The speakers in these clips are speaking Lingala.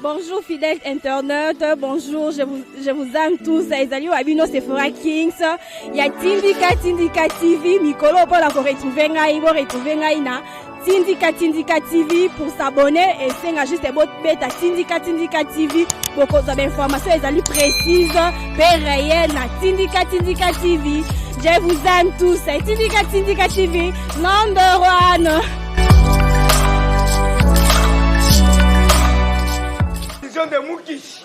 Bonjour fidèles internautes, bonjour, je vous aime tous. Ezali Wabino Sephora Kings. Il y a Tindika TV, Mikolo pour la retrouver ngai na Tindika TV pour s'abonner et c'est juste beta Tindika TV pour cause d'informations ezali précises, réelles na Tindika TV. Je vous aime tous. Tindika TV, number one. De Mukish,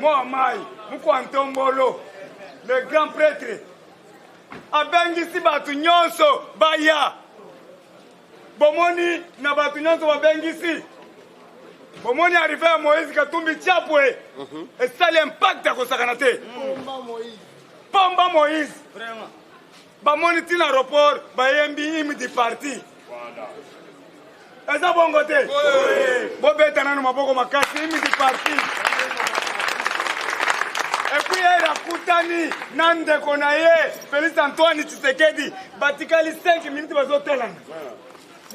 Mohamai, Mukwantombolo, le grand prêtre, Abengisi Batunyonso, Baya, Bomoni, Nabatunyonso, Abengisi, Bomoni arrivé à Moïse Katumbi Tchapwe, et ça l'impact à Kosakanate. Pomba Moïse, vraiment. Bamoni Tina Aéroport, Bayembi Imi di parti. Est-ce bon côté? Oui. Bon, ben, t'en as un peu comme un il me dit parti. Et puis, il y a Koutani, Nande Konaye, Félix Antoine Tshisekedi, Batikali 5 minutes, vas au Télan.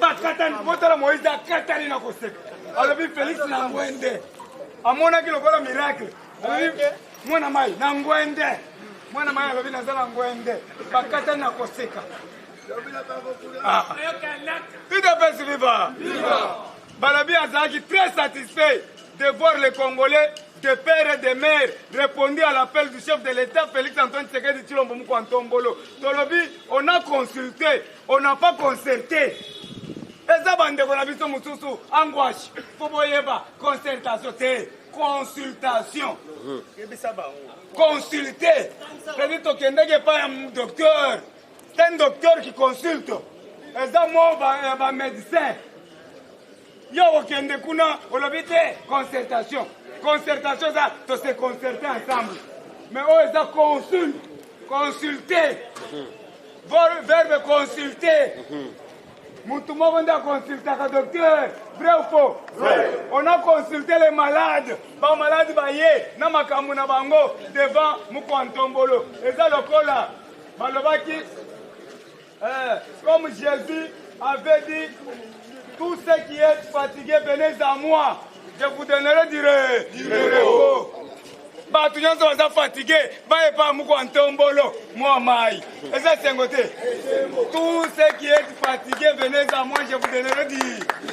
Bakatani, Botala Moïse, Katani Nakosek. Alors, Félix Nangwende. À mon avis, le voilà miracle. Mon amai, Nangwende. Mon amai, le vin à Nangwende. Bakatani Nakoseka. Tout à fait suivant. Balabi Azaki très satisfait de voir les Congolais de père et de mère répondre à l'appel du chef de l'État Félix Antoine Tshisekedi Tshilombo Mukwantombolo. Tolobi, on a consulté, on n'a pas concerté. Eza bande kona biso mususu angoisse. Foboyeba concertation te consultation. Consulter. C'est-à-dire que pas un docteur. C'est un docteur qui consulte. Et ça, moi, un médecin. Yo, okende kuna, on l'habite, concertation. Concertation, ça, to se concerter ensemble. Mais oh, ça consulte. Consulter. Verbe consulter. Moutouma, on a consulté un docteur. Vrai ou faux? Vrai. On a consulté les malades. Les malades, na makamuna bango, devant Mukwantombolo. Et ça, le col là. Malobaki. Comme Jésus avait dit, tous ceux qui êtes fatigués, venez à moi. Je vous donnerai du repos. Tout le monde est fatigué. Pas Mukwantombolo, moi maï. Et ça c'est un côté. Tous ceux qui êtes fatigués, venez à moi. Je vous donnerai du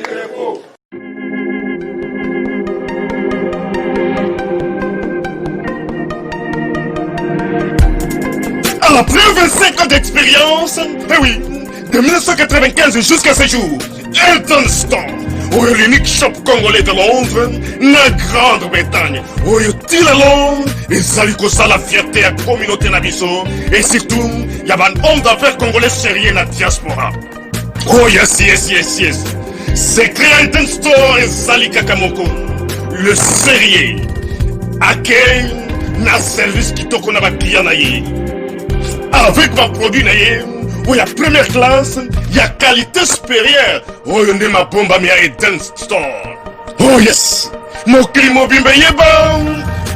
repos. Après 25 ans d'expérience, eh oui, de 1995 jusqu'à ce jour, Elton Store, l'unique shop congolais de Londres, la Grande-Bretagne, où il a Londres, et Zalikosa la fierté à la communauté Nabiso, et surtout, il y a un homme d'affaires congolais sérieux dans la diaspora. Oh yes. C'est créé Elton Store et Zalika Kamoko, le sérieux, à quel na service qui toko na ba client na ye. Avec ma produit, il y a première classe, il y a qualité supérieure. Oh, il y a ma bombe à Eden Store. Oh yes, mon climat bimbe yeba.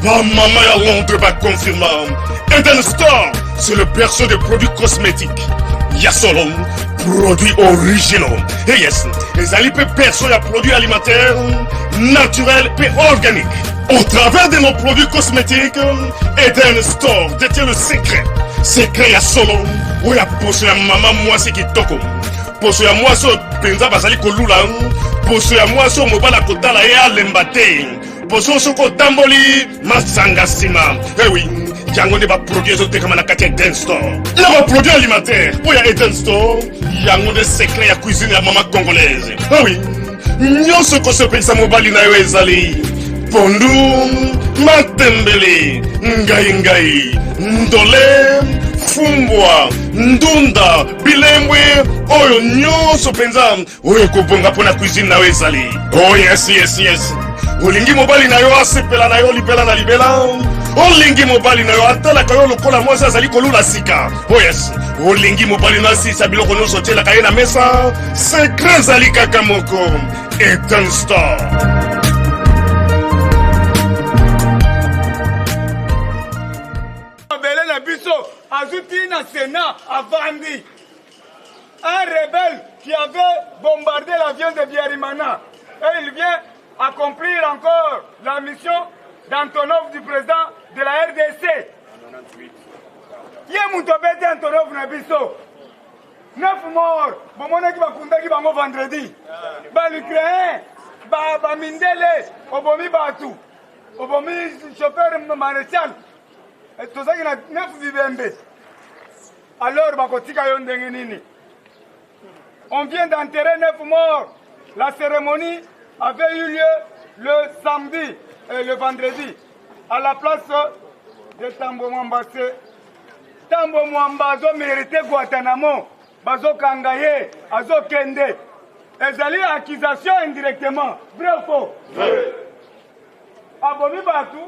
Ma maman à Londres va confirmer. Eden Store, c'est le berceau de produits cosmétiques. Il y a solo produits originaux. Et yes, les alipes berceau de produits alimentaires, naturels et organiques. Au travers de nos produits cosmétiques, Eden Store détient le secret. Secret ya solo, où ya poso ya maman moi c'est qui toko. Poso ya moi so penza bazali kolula, poso ya moi so mobala kotala ya lembate. Poso so ko tamboli masanga sima. Eh oui, yango ne ba produit zo tekama na kati Eden Store. Na ba produit alimentaire, où ya Eden Store, yango de secret ya cuisine ya maman congolaise. Eh oui, nyonso ko so penza mobali na yo ezali. Pondu, matembele, ngai, ndole, fumbwa, ndunda, bilembwe, oyo nyonso penza, oyo kobonga pona cuisine na ezali. Oh yes. Olingi mobali na yo asepela na yo libela na libela. Olingi mobali na yo atalaka yo lokola mwasi azali kolula sika. Oh yes, olingi mobali na asisa biloko nyonso otielaka ye na mesa. Secret ezali kaka moko, Eden Store. Ajouté dans le Sénat à Vandi. Un rebelle qui avait bombardé l'avion de Biarimana. Et il vient accomplir encore la mission d'Antonov du président de la RDC. Qui est Moutobete Antonov Nabiso? 9 morts. Bomonaki bakundaki bango vendredi. L'Ukraine, Mindele, Obomi Batu, Obomi chauffeur maréchal. Tout ça qui a 9 vivembe. Alors, bakotika yondenge nini. On vient d'enterrer 9 morts. La cérémonie avait eu lieu le samedi et le vendredi à la place de Tambo Mwambase. Tambo Mwambazo mérité Guantanamo. Bazo Kangaye, Azo Kende. Ezali accusation indirectement. Vrai ou faux? Vrai. Abomi Batu,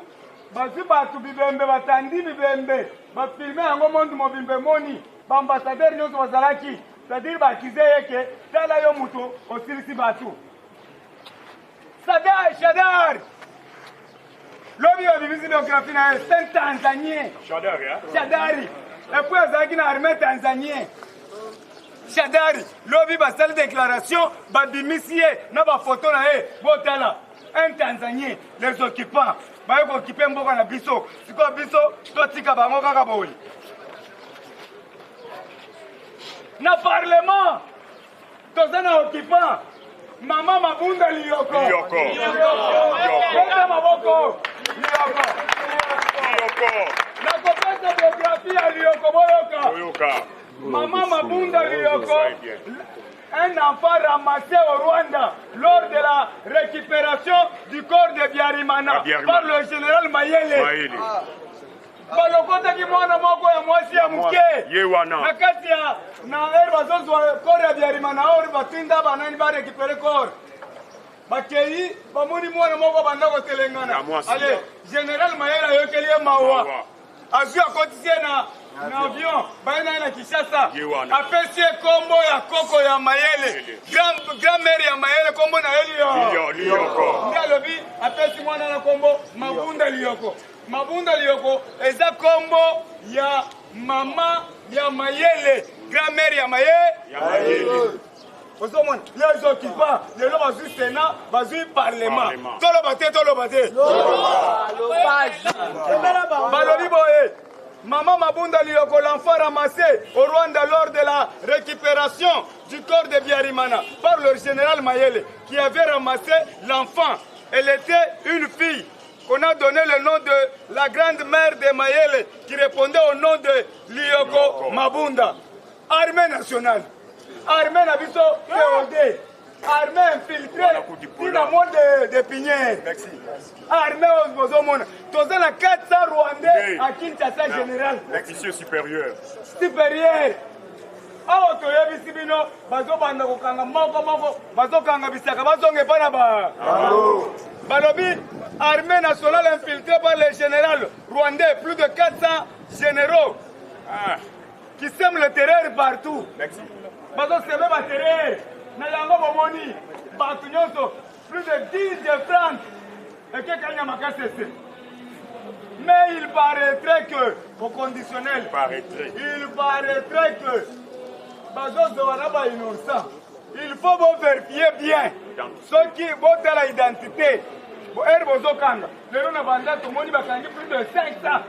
Bazu Batu Bibembe, Batandi Bibembe, Bafilme Ango Monde Mobimbe Moni, Bambassadeur Nyoso Wazalaki. C'est-à-dire que tala yo muto osirisi batu. Shadar. Lobi yo bibisi biographie na c'est Tanzanien. Shadari. Et puis azaki na armée Tanzanien. Shadari. Lobi ba sale déclaration ba bimisie na ba photo na botala. Un Tanzanien les occupants. Ba yo occuper mboka na biso. Siko biso to tika bango kaka boyi. Na parlement, tozana occupant, Mama Mabunda Lioko. La compétence biographie à Lioko. Mama Mabunda Lioko. Un enfant ramassé au Rwanda lors de la récupération du corps de Biarimana par le général Mayele. Balokotaki mwana moko ya mwasi ya muke na kati ya na bazozo kore ya Biarimana ori batinda banani ba récupérer corps bakei bamuni mwana moko banda ko telengana ale général Mayela yokeli mawa azu akotisie na avion baina na Kinshasa apesi kombo ya koko ya Mayele grand-mère ya Mayele kombo na Lioko ngalobi apesi mwana na kombo Mabunda Lioko. Mabunda Lioko eza kombo ya mama ya Mayele, grand-mère ya Mayele. Osomon, les occupants, les lois du Sénat, du Parlement. Tolo bate. Balobi boye. Maman Mabunda Lioko, l'enfant ramassé au Rwanda lors de la récupération du corps de Biarimana par le général Mayele qui avait ramassé l'enfant. Elle était une fille. On a donné le nom de la grande mère de Mayele qui répondait au nom de Lioko Mabunda. Armée nationale. Armée Nabiso POD. Armée infiltrée. Tout le monde de Pinière. Merci. Armée Osbozomona. Tous les 400 Rwandais à Kinshasa général. Officier supérieur. Supérieur. Awo toyebi sibino bazo banda kokanga moko bazo kanga bisaka bazonge pana ba. Balobi armée nationale infiltrée par les généraux rwandais, plus de 400 généraux qui sèment le terreur partout. Merci. Bazo sème ba terreur na yango bomoni batu nyonso plus de 10 de francs et que kanya makasese. Mais il paraîtrait que au conditionnel il paraîtrait que il faut vous vérifier bien ceux qui votent à l'identité. Les gens plus de 500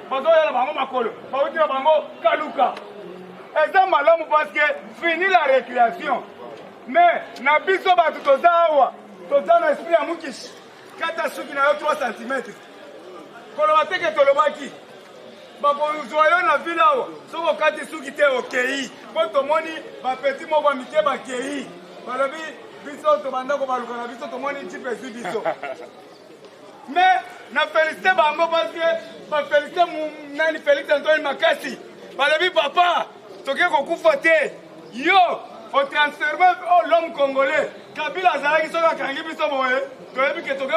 Kaluka. Et ça malheur parce que fini la récréation. Mais Nabiso Batutozawa, Tozana esprit à Moukish, Katasuki na 3 cm. Kolobate Tolobaki. Bakozoyo na ville awa soko kati suki te okei po tomoni bapeti moko mike bakei balobi biso tobanda ko baluka na biso tomoni ntipe ezwi biso mais na félicité bango parce que bafélicité nani Félix Antoine Makasi balobi papa toke kokufa te yo otransforme l'homme congolais Kabila azalaki soki akangi biso boye toyebi ke toke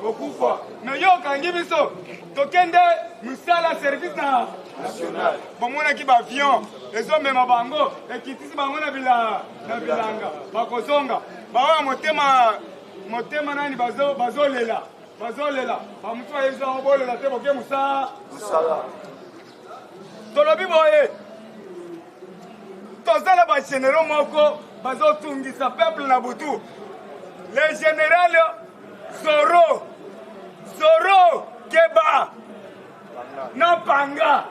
kokufa mais yo okangi biso tokende musala service national bomonaki baavion ezomema bango ekitisi bango na bilanga bakozonga baoya motema nani bazolela bamutu ayezango bolela te boke musala tolobi boye tozala bagénéraux moko bazotungisa peuple na butu les générales Zoro Keba na Panga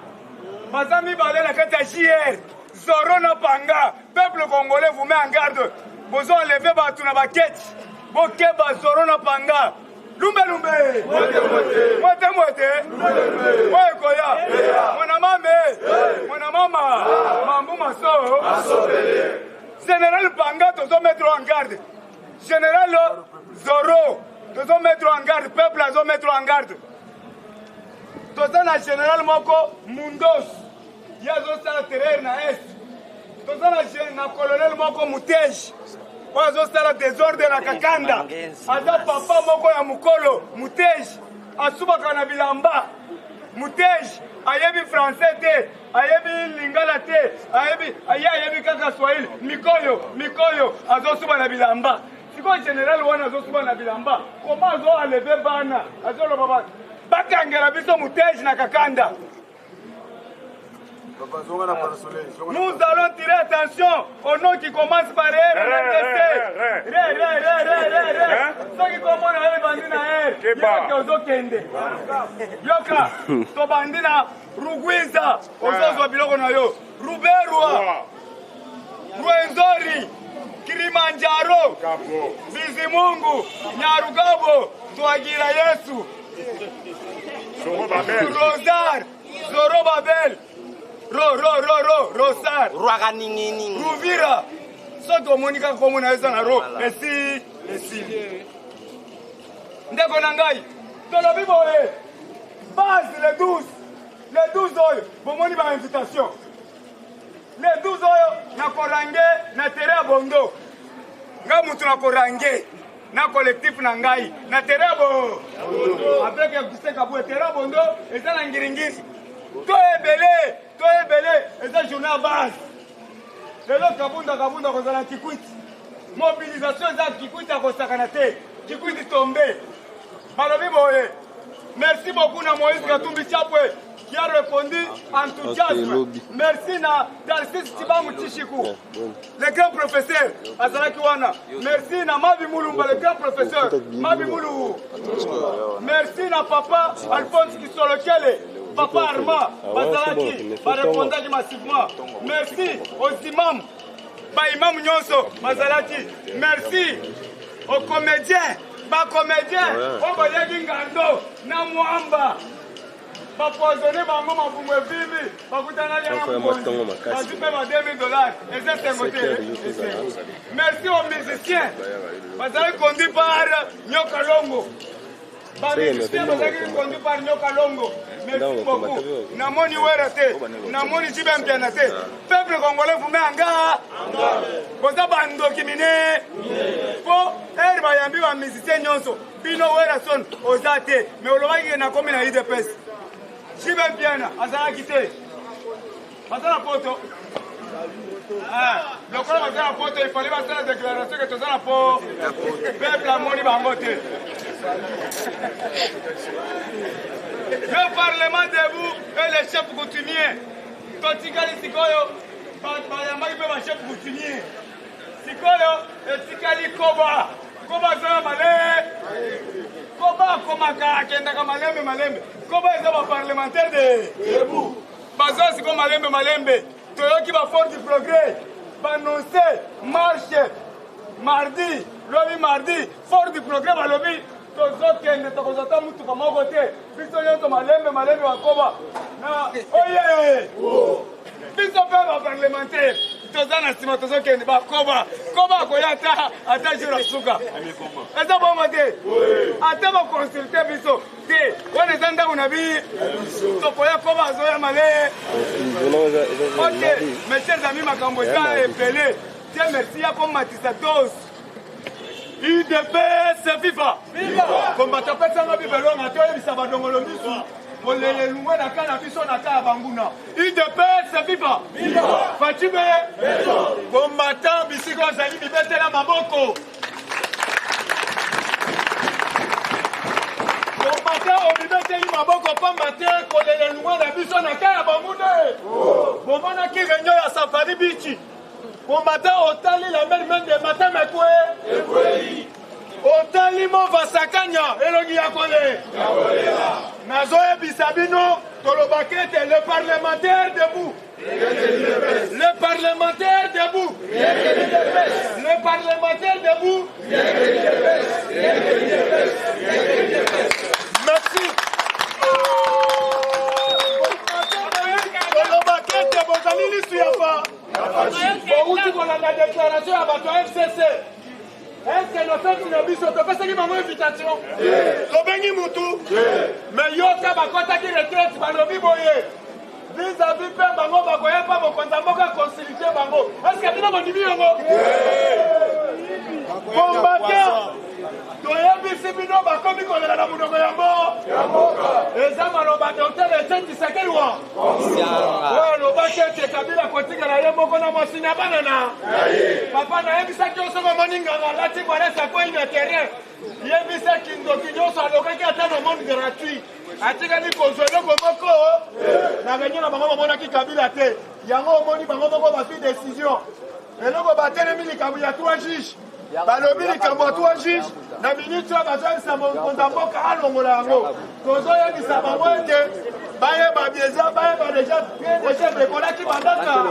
Bazami Balé la kata JR Zoro na Panga. Peuple congolais vous met en garde. Vous enlevez batou na baketi. Bo Keba Zoro na Panga. Lumbe Mwete Mwe koya Mwana mama Mambu maso Général Panga tozo mettre en garde. Général Zoro tozo mettre en garde. Peuple azo mettre en garde. Toza na général moko Mundos yazo sala terrain na est. Toza na colonel moko Muteji wazo sala désordre na Kakanda. Aza papa moko ya mukolo Muteji asubaka na bilamba. Muteji ayebi français te, ayebi lingala te, ayebi kaka Swahili. Mikoyo azo suba na bilamba. Siko général wana azo suba na bilamba. Koma azo aleve bana azo lo baba. Bakangela biso Muteji na Kakanda. Nous allons tirer attention au nom qui commence par R. Ceux qui commencent à bandi na R. Yoka Kende. Yoka. To bandi na Rugwiza. Ozo biloko na yo. Ruberwa. Rwenzori. Kilimanjaro. Bizimungu. Nyarugabo. Twagira Yesu. Rosar. Zoro Babel. Rosar. Ruvira. Soto Monica comme na eza na ro. Merci. Ndeko nangai. Tolo biboye. Base les 12. Les 12 oyo. Bomoni ba invitation. Les 12 oyo na korange na terrain bondo. Nga mutu na korange. Na collectif na ngai. Na terrain bo. Avec Gustin Kabou terrain bondo eza na ngiringiri. Toi ebele, eza journée à base. Lelo kabunda kozala Kikwiti. Mobilisation eza Kikwiti akosakana te. Kikwiti tombe. Balobi boye. Merci beaucoup na Moïse Katumbi Chapwe qui a répondu enthousiasme. Merci na Darcis Tibamu Tishiku, le grand professeur Azalaki Wana. Merci na Mabi Mulumba, le grand professeur Mabi Moulou. Merci na papa Alphonse Kisolokele. Papa Arma, Bazalaki, va répondre massivement. Merci aux imams, Imam Nyonso, Bazalaki. Merci aux comédiens, aux Bayagi Ngando, Namwamba, Bapoisonné, Bamama Bumwevivi, Bakutana Liana, Bazupe $2000, et ça c'est moté. Merci aux musiciens, Bazalaki conduit par Nyoka Longo. Musiciens, Bazalaki conduit par Nyoka Longo. Merci beaucoup. Namoni Werate, Namoni Jibem Pianate. Peuple congolais, vous mettez en garde. Vous avez un documenté. Pour Herba Yambi, un musicien Nyonso. Bino Werason, Ozate. Mais au Loa, il y a comme une idée de peste. Jibem Piana, Azala Kite. Azala Poto. Le corps Azala Poto, il fallait passer la déclaration que tu as pour Peuple Amoni Bangote. Le Parlement debout et les chefs coutumiers. Totikali Sikoyo, Bayamaki peut ma chef coutumier. Sikoyo et Tikali Koba. Koba Zama Malé. Koba Komaka, Kendaka Malembe. Koba est un parlementaire de debout. Bazo Siko Malembe. Toyoki va fort du progrès. Annoncer marche mardi, lobby mardi, fort du progrès va lobby. Tozokende tokozata mutuka moko te biso nyonso malembe wakoba na oye biso mpe baparlementaire toza na nsima tozokende bakoba koya ata jour asuka eza bongo te ata bakonsulte biso te wana eza ndako na bi tokoya koba azoya male ok mes chers amis makambo eza epele tie merci ya komatisa tos UDPS viva! Viva! Combattant pesanga bibelonga to yebisa badongolo bisu. Olele lungwe na kana biso na kala banguna. UDPS viva! Viva! Fatime! Viva! Combattant bisiko zali bibetela maboko. Combattant obibeteli maboko pamba te kolele lungwe na biso na kala banguna. Bomona ki renyo ya safari bichi. Combattant otali la même de matin mekwe. Otalimo Vasakanya, Elongi Yakole. Nazoe Bisabino, Tolobakete, le parlementaire debout. Le parlementaire debout. Le parlementaire debout. Merci. Tolobakete, Bozalili Suyafa. Bon, la déclaration à votre FCC. Est-ce que nous sommes sur le bus? Tu fais ce qui m'a invitation? Robeni Moutou. Mais Yoka Bakota qui retraite, Balobi Boye. Vis-à-vis Père Bango, Bagoye, pas mon compte, Bango, concilité Bango. Est-ce que tu n'as pas dit Bango? Combattant. Toyebi Sibino, Bakomi, qu'on est là, Moudoko Yambo. Les hommes à l'obadocteur, les gens qui s'appellent quoi? Le baquet, c'est Kabila, Kotika, la Yambo, qu'on a mossiné à Banana. Papa, n'a pas ça qui est au Moninga, la Tiboire, ça quoi, il y a terrain. Il y a mis ça qui nous a l'occasion qui attend le monde gratuit. Atika ni konzolo komoko na gagné na bango mona ki Kabila te yango moni bango moko ba fi décision eloko batelemi likambo ya 3 juges balobi likambo ya 3 juges na minute ya bazalisa mokonza mboka alongola yango tozoyebisa bango ete bayeba bieza bayeba déjà bien de chef ekolaki bandaka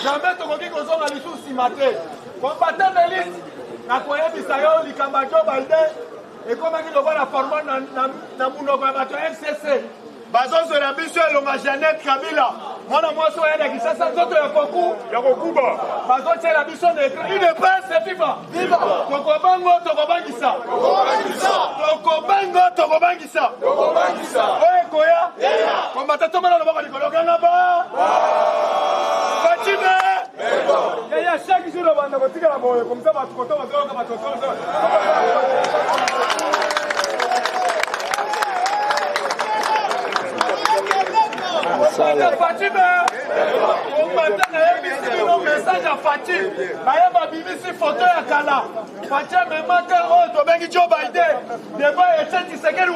jamais tokoki kozonga lisusu nsima te combattant de liste nakoyebisa yo likambo ya Joe Biden et comme il y a la forme dans FCC, Bazos de la mission et Jeannette Kabila. Moi, moi, je suis ça, ça, ça, Bazos de la mission de une presse, c'est viva. Viva. Tokobango, Tokobangisa. Tokobango, Tokobangisa. Ouais, Koya. Combattant, tout le monde va dire là-bas. Fatime. Il y a chaque jour, on va dire comme ça, on va te compter, on va te Fatima, on m'attend un message à Fatima. Maïma Bibisi photo à Kala. Fatima me marque oh Tobengi Joe Biden. Devant Etienne Tshisekedi.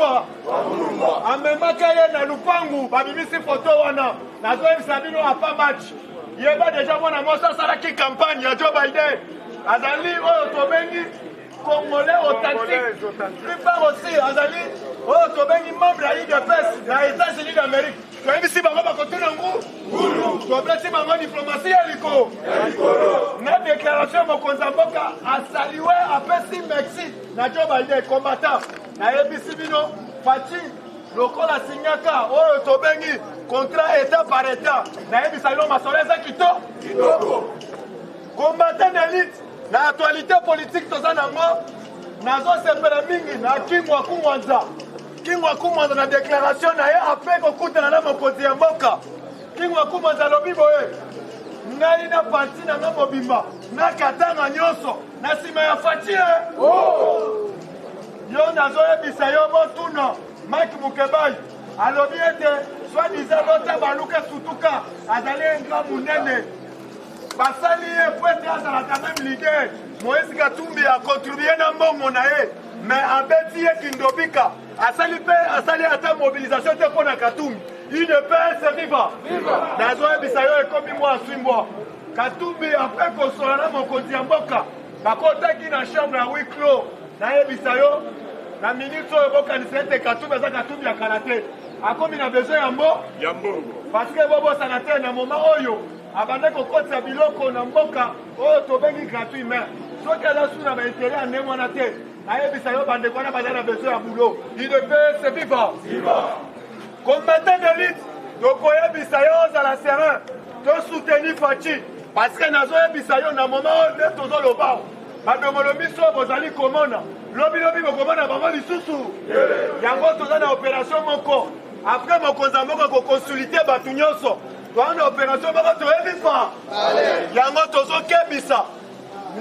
A me marque na Lupangu. Bibisi photo wana. Na Zoe Sabino a pas match. Il y a déjà mon amour ça la qui campagne à Joe Biden. Azali oh Tobengi Congolais authentique. Plus part aussi Azali oh Tobengi membre à l'IDPS dans les États-Unis d'Amérique. Tu as vu si Bango va continuer en gros? Tu as vu si Bango diplomatie à l'ICO? Notre déclaration, mon Konzamboka a salué à Pessi Mexique, na Joe Biden, combattant. Na ABC Bino, Fati, Lokola Signaka, oh Tobengi, contrat état par état. Na ABC Salon, ma soeur, c'est Kito. Combattant d'élite, na actualité politique, tout ça, na moi, na zone Seperamingi, na Kimwa Kumwanza. Kingwa Kumanza na déclaration na ye après kokutana na mokonzi ya mboka Kingwa Kumanza lobi boye ngai na parti na nga mobimba na katanga nyonso na nsima ya Fati yo nazoyebisa yo botuna Mike Mukebai alobi ete soi-disant lota baluka sutuka azali nga munene basali ye po ete azalaka meme lider Moïse Katumbi a contribué na mbongo na ye mais abeti ye kindobika asali ata mobilisation te mpona Katumbi il ne peut se vivre nazoyebisa yo ekomi mwa aswimbwa Katumbi apres kosola na mokonzi ya mboka bakotaki na chambre ya huis clos nayebisa yo na minute oyo bokanisa ete Katumbi aza Katumbi ya kala te akomi na besoin ya mbongo parce que bobosana te na moma oyo abanda kokotisa biloko na mboka oyo tobengi gratuit mais soki aza su na baintere ya ndenge wana te nayebisa yo bandeko wana baza na besoin ya boulot il ne peut se vivre combattant d'élite tokoyebisa yo ozala serein tosoutenir Faci parce que nazoyebisa yo na moma oyo nde tozoloba badongolo biso bozali komona lobilobi bokomona bango lisusu yango toza na opération moko après mokonzi moko kokonsulite bato nyonso toza na opération moko toyebi fa yango tozokebisa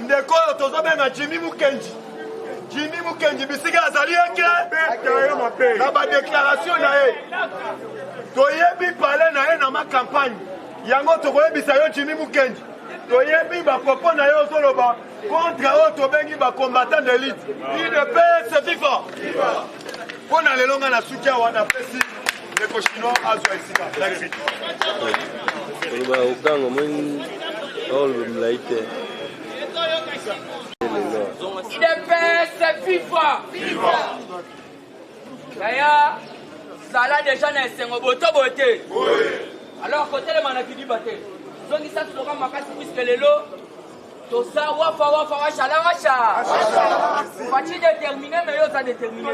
ndeko oyo tozobenga Jimmy Mukenji bisika azali eke na badéclaration na ye toyebi pale na ye na makampagne yango tokoyebisa yo Jimmy Mukenji toyebi bapropo na ye ozoloba contre oyo tobengi bacombattant d'élite il ne peut se vivre mpo na lelo nga na suki awa napesi ndeko chinois azwa esika oloba okango moi olobimilai te Il ne peut FIFA. D'ailleurs, ça là déjà dans les boto beauté. Alors, côté le manakidi baté. Donc, ça se fera ma casse puisque les lots. Tout ça, wafa, wacha. Fati déterminé, mais yo ça déterminé.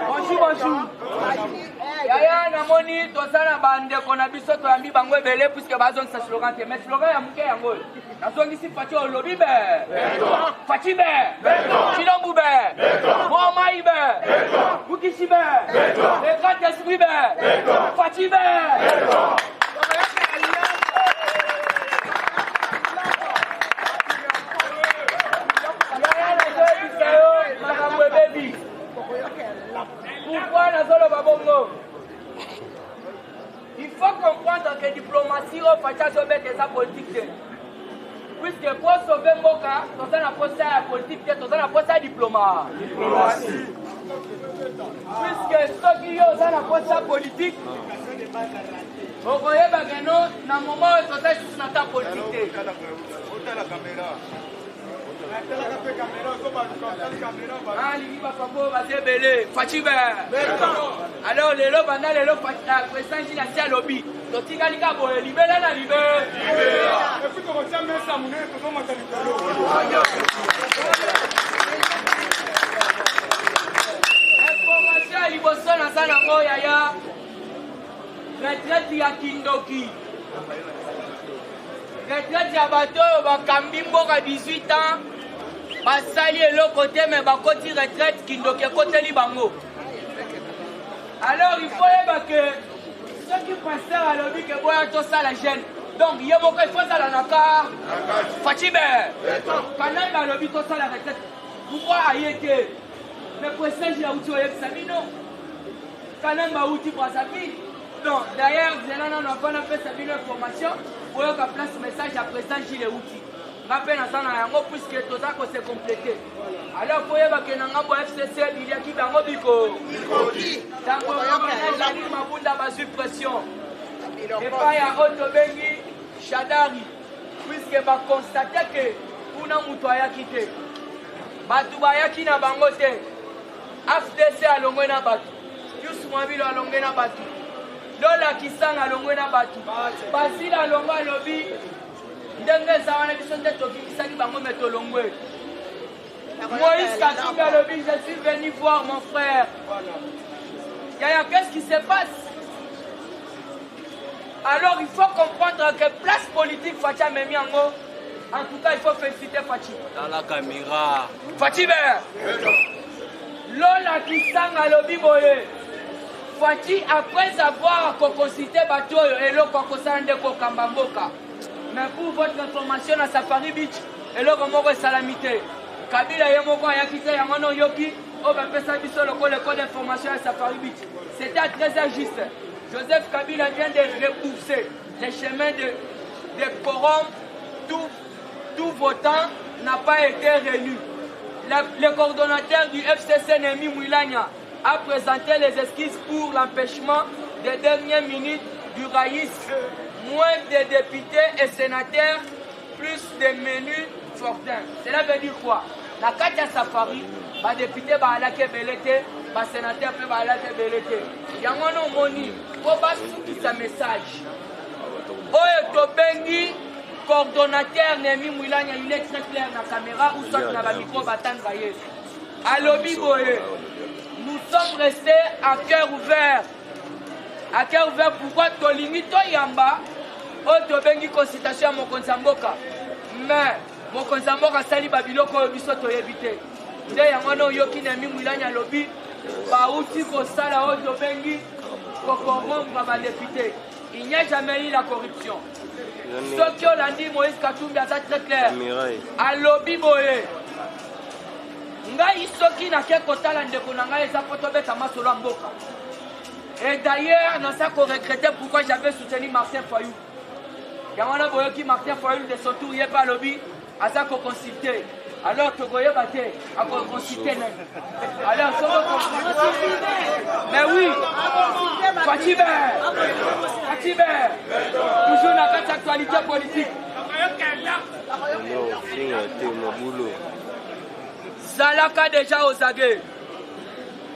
Bonjour. Yaya namoni tosana bande kona biso to yambi bango ebele puisque bazon sa slogan te mais slogan ya muke yango nazongi si Fati olobi be Fati be Chilombu be Momai be Mukishi be le grand esprit be Fati be pourquoi nazolo babongo? Il faut comprendre que la diplomatie au Fatia sauver des politiques. Puisque pour sauver Moka, tu as la politique, tu as la diplomatie. Puisque ceux qui ont la politique, vous voyez, dans le moment où tu as la politique. Alors les lots pendant les lots président Gilles Assia lobby totika lika boye libela na libela information ya liboso na sana ngo yaya retraite ya Kindoki retraite ya bato oyo bakambi mboka 18 ans basali eloko te mais bakoti retraite Kindoki ekoteli bango. Alors il faut que ceux qui pensent à l'objet que boya tout ça la gêne. Donc il y a beaucoup de choses à la naka. Fatibe. Pendant la lobby tout ça la retraite. Pourquoi aïeke? Mais pour ça j'ai outil au Sabino. Quand même ma outil pour Sabine. Donc d'ailleurs Zélana n'a pas fait Sabine information pour que place message à présent j'ai les outils. Rappel à ça puisque tout ça s'est complété. Alors pour que Nangabo FCC il y a qui bango biko. Dans le ma suppression. Et pas à Otobengi Shadari puisque va constater que kuna mutu aya quitté. Batu baya kina bango te. FDC alongwe na batu. Yus Mwabilo alongwe na batu. Lola Kisanga alongwe na batu. Basila alongwa lobby. Ndenge zawana biso nde tokikisaki bango metolongwe. Moïse Katumbi a lobby, je suis venu voir mon frère. Yaya, qu'est-ce qui se passe? Alors il faut comprendre que place politique Fatia Memiango, en tout cas il faut féliciter Fati. Dans la caméra. Fati Ber. Lola Kisanga lobby boye. Fati après avoir concité Batoyo et le Kokosande Kokambamboka. Mais pour votre information à Safari Beach, et le Romoro est salamité. Kabila Yamoko a quitté Yamano Yoki, au Bapesa Bisso, le code d'information à Safari Beach. C'était très injuste. Joseph Kabila vient de repousser les chemins de quorum. Tout votant n'a pas été réélu. Le coordonnateur du FCC, Nemi Mouilania, a présenté les esquisses pour l'empêchement des dernières minutes du Raïs. Moins de députés et sénateurs, plus de menus fortins. Cela veut dire quoi? La carte à Safari, les députés vont aller à Belete, les sénateurs peuvent aller à Belete. Il y a un moni, pour passer ce message. Oye Tobengi, coordonnateur Nemi Mouilania, il est très clair dans la caméra ou soit dans la micro battant Raïs. À Lobby Boye, nous sommes restés à cœur ouvert. À cœur ouvert, pourquoi Tolimi Toyamba, Otobengi consultation à Mokonsamboka. Mais Mokonsamboka sali Babiloko biso toyebite. Nde yangono yoki Nemi Mouilania lobby, Baouti Kosala Otobengi, Kokoromba ba député. Il n'y a jamais eu la corruption. Ce qui ont dit Moïse Katumbi a très clair. À lobby boye. Ngai soki na ke kotala ndeko na ngai eza potobeta masolo mboka. Et d'ailleurs, nous avons regretté pourquoi j'avais soutenu Martin Fayou. Il y a un qui Martin Fayou de son tour, il n'y a pas lobby, à ça qu'on consulté. Alors, tu voyais battre, à conciter. Alors, mais oui, Fatibé, toujours dans cette actualité politique. Zalaka déjà aux aguets.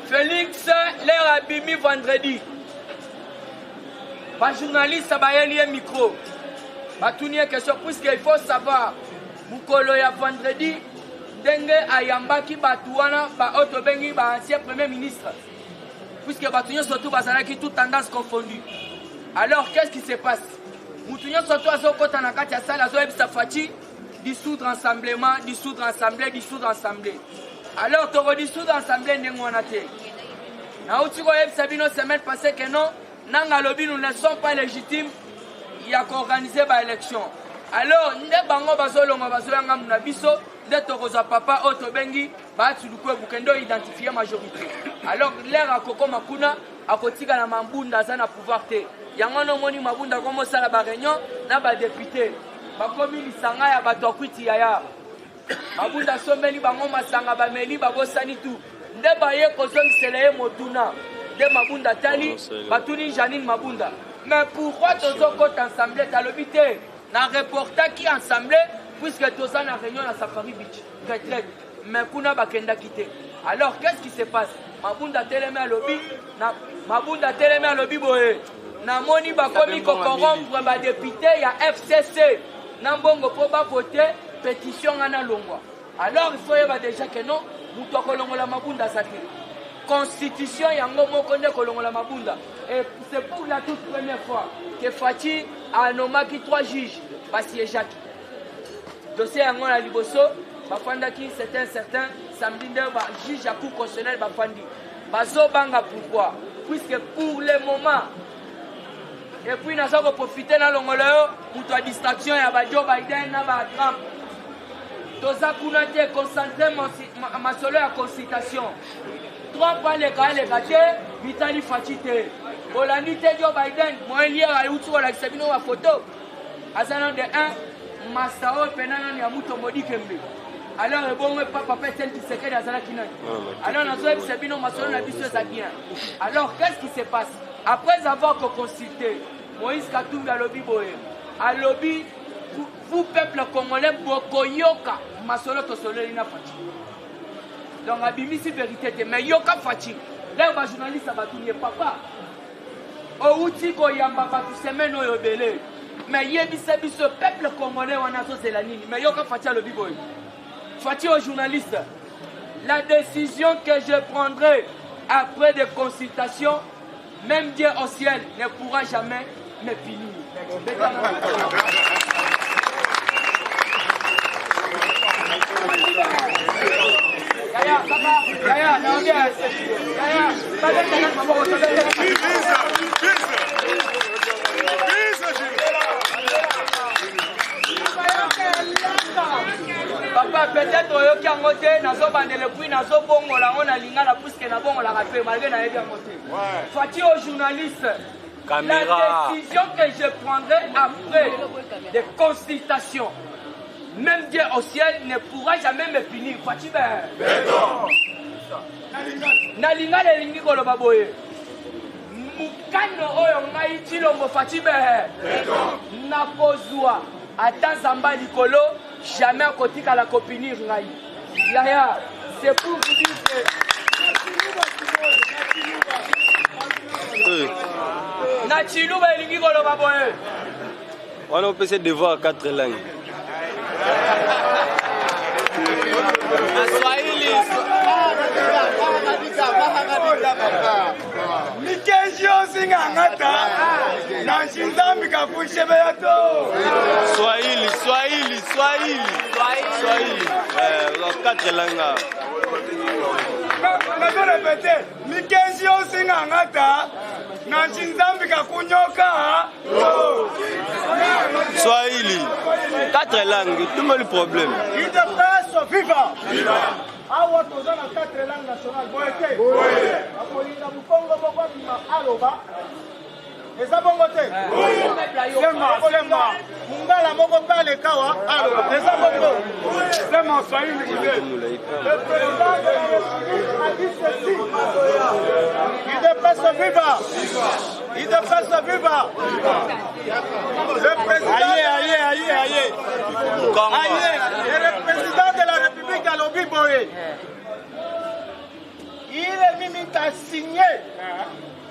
Félix, l'air abîmé vendredi. Les journalistes, ça va y micro. Question, puisqu'il faut savoir, Moukolo ya vendredi, Dengue Ayambaki Batouana, Otobengi, ancien premier ministre. Puisque Batounia surtout Bazalaki, toute tendance confondue. Alors, qu'est-ce qui se passe? Moutounia surtout à Zokota Nakati Sala, Zoeb Safati, dissoudre ensemble. Alors, tu redissoudre ensemble, Nengonate. Naoutiko Eb Sabino semaine passée que non, Nangalobi, nous ne sommes pas légitimes. Il y a qu'organiser l'élection. Alors, nous avons papa Otobengi, identifier majorité. Alors, l'air à Koko Makuna, à Kotika na Mambunda, ça n'a pouvoir te. Yangono Moni Mabunda, comme ça la réunion, n'a pas député. Bakomi Sanga ya Batokwiti Yaya. Mabunda Someli, Bangoma Sanga, Bameli, Babosani tout. Ndebaye Kozong Seleye Motuna. De Mabunda Tali, Batuni Janine Mabunda. Mais pourquoi tous les ensemble, tu as l'habité dans le reportage qui est ensemble, puisque tous les réunion dans Safari Beach, retraite. Mais Kuna Bakenda quitté. Alors qu'est-ce qui se passe? Mabunda Télémé à lobby, Mabunda Télémé à lobby boé. Namoni Bakomi Kokorom pour député, il y a FCC. Nambongo pour voter, pétition en Alongwa. Alors il faut déjà que non, nous tokolongo la Mabunda Sati. Constitution yango mokonde kolongola mabunda et c'est pour la toute première fois que Fati a nommé 3 juges basiéjaki dossier yango la liboso bafandaki c'était certain samedi nde ba juge ya cour constitutionnelle bafandi bazo banga pourquoi puisque pour le moment et puis nous avons profité dans l'ongoleo pour la distraction ya ba Joe Biden na ba Trump toza kuna te concentrer masolo ya consultation 3 points les gars, Vitali Fatite. Bolandi Joe Biden, moi lié à l'outil la Sabino à photo. Azanon de 1, Masao Penanan Yamuto Modi Kembe. Alors, bon, papa Petel qui s'est créé à Zalakina. Alors, on a Sabino Masao la Bisseux Zaguien. Alors, qu'est-ce qui se passe? Après avoir consulté, Moïse Katumbi à lobby Boé, à lobby, vous, peuple congolais, Bokoyoka, Masolo Tosolena Fati. Donc, Abimi, c'est vérité, mais Yoka Fati. Là, les journalistes, papa. Au outil Koyamba, tout semaine, au Yobele. Mais Yébissé, ce peuple congolais, on a tous la ligne. Mais Yoka Fati, le biboy. Fati aux journalistes. La décision que je prendrai après des consultations, même Dieu au ciel ne pourra jamais me punir. Papa, peut-être que vous avez Fati aux journalistes. La décision que je prendrai après des consultations, même Dieu au ciel ne pourra jamais me punir. Fati Nalinga le lingi kolo baboye. Mukano oyo ngai chilombo Fati nakozwa ata zamba likolo jamais à côté la copinir ngai. Yaya, c'est pour vous dire que Nachiluba elingi kolo baboye. On peut se devoir 4 langues. Mikenzio singangata na shinzambi kakushebe yato. Swahili. 4 langues. Je répéter, Mikenzio singangata na shinzambi kakunyoka. Swahili. 4 langues, tout le problème. Il te passe, viva. Awa toza na 4 langues nationales. Boyete. Akolinga mukongo bokwa bima aloba. eza bongo te sema mungala moko mpe alekawa aloba eza bongo sema swahili mzee. Le président de la République a dit ceci. IDPS viva. IDPS viva. Le président le président de la République alobi boye. Ile mimi tasigné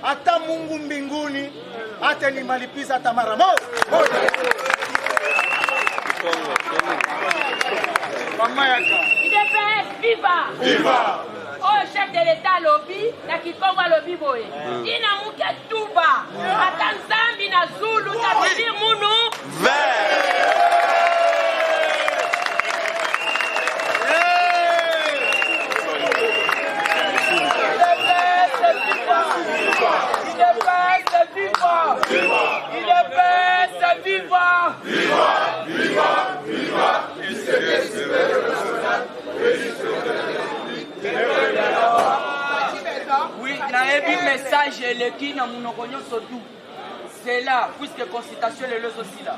ata Mungu mbinguni ate ni malipiza ata mara moja. IDPS viva! Viva! Oh, chef de l'État lobby, na Kikongo lobby boye. Ina muke tuba. Ata nzambi na Zulu tabiri munu. Oui, naebi message eleki na munoko nyonso tout. C'est là, puisque consultation est aussi là.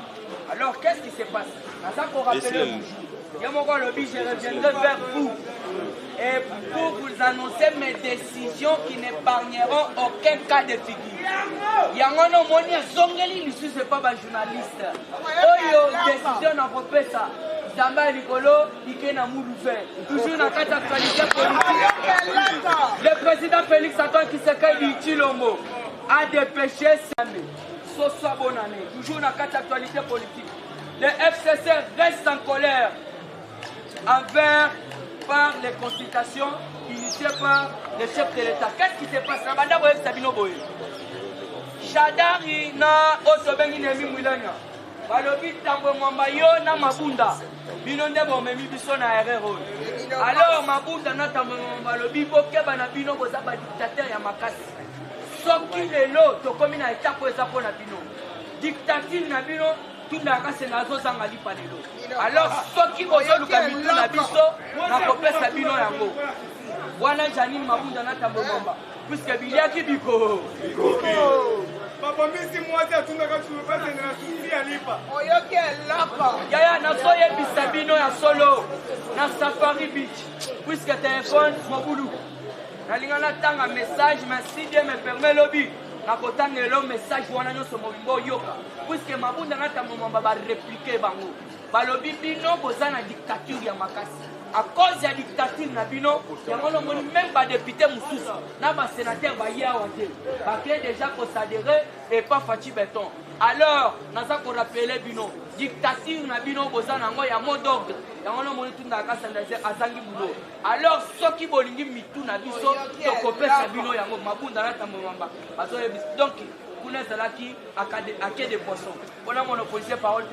Alors, qu'est-ce qui se passe? Naza ko rappeler bonjour. Yamoko lobby, je reviendrai vers vous. Et pour vous annoncer mes décisions qui n'épargneront aucun cas de figure. Yangono moni zongeli lisu c'est pas un journaliste. Oyo décision na kopesa. Zamba Likolo, Ike na Moulouvé. Toujours dans cette actualité politique. Le président Félix Antoine Tshisekedi Tshilombo a dépêché Samé. Sosa bonne année. Toujours dans cette actualité politique. Le FCC reste en colère envers par les consultations initiées par le chef de l'État. Qu'est-ce qui se passe? Shadari na Osobengi Nemi Mwilanya. Balobi tambo mwamba yo na mabunda. Bino nde bomemi biso na erreur. Alors mabunda na tambo mwamba lobi bokeba na bino boza ba dictateur ya makasi. Soki lelo tokomi na étape eza pona bino. Dictature na bino tundaka se nazo zanga lipa lelo. Alors soki bozoluka mitu na biso na kopesa bino yango. Wana Janine mabunda na tambo mwamba. Puisque biliaki biko. Papa misi mwasi atundaka tulupasa na susi alipa. Oyoki elapa. Yaya nasoye bisabino ya solo na Safari Beach. Puisque téléphone mobulu. Nalinga natanga message mais si Dieu me permet lobby. Nakotanga lo message wana nyonso mobimbo yoka. Puisque mabunda na tambo mwamba ba répliquer bango. Balobi bino bozana dictature ya makasi. À cause de la dictature Nabino, il y a même pas député Moussous, n'a pas sénateur Bayaouate, qui est déjà pour s'adhérer et pas Fatih Béton. Alors, nous avons rappelé Bino, dictature Nabino, Bozanango, il y a mot d'ordre, il y a un homme qui a Azangi Boulo. Alors, ceux qui veulent Mitou Nabiso, Tokopé Sabino, Yango, Mabunda Tamouamba. Donc, vous n'êtes là qui a des poissons. On a mon policier parole,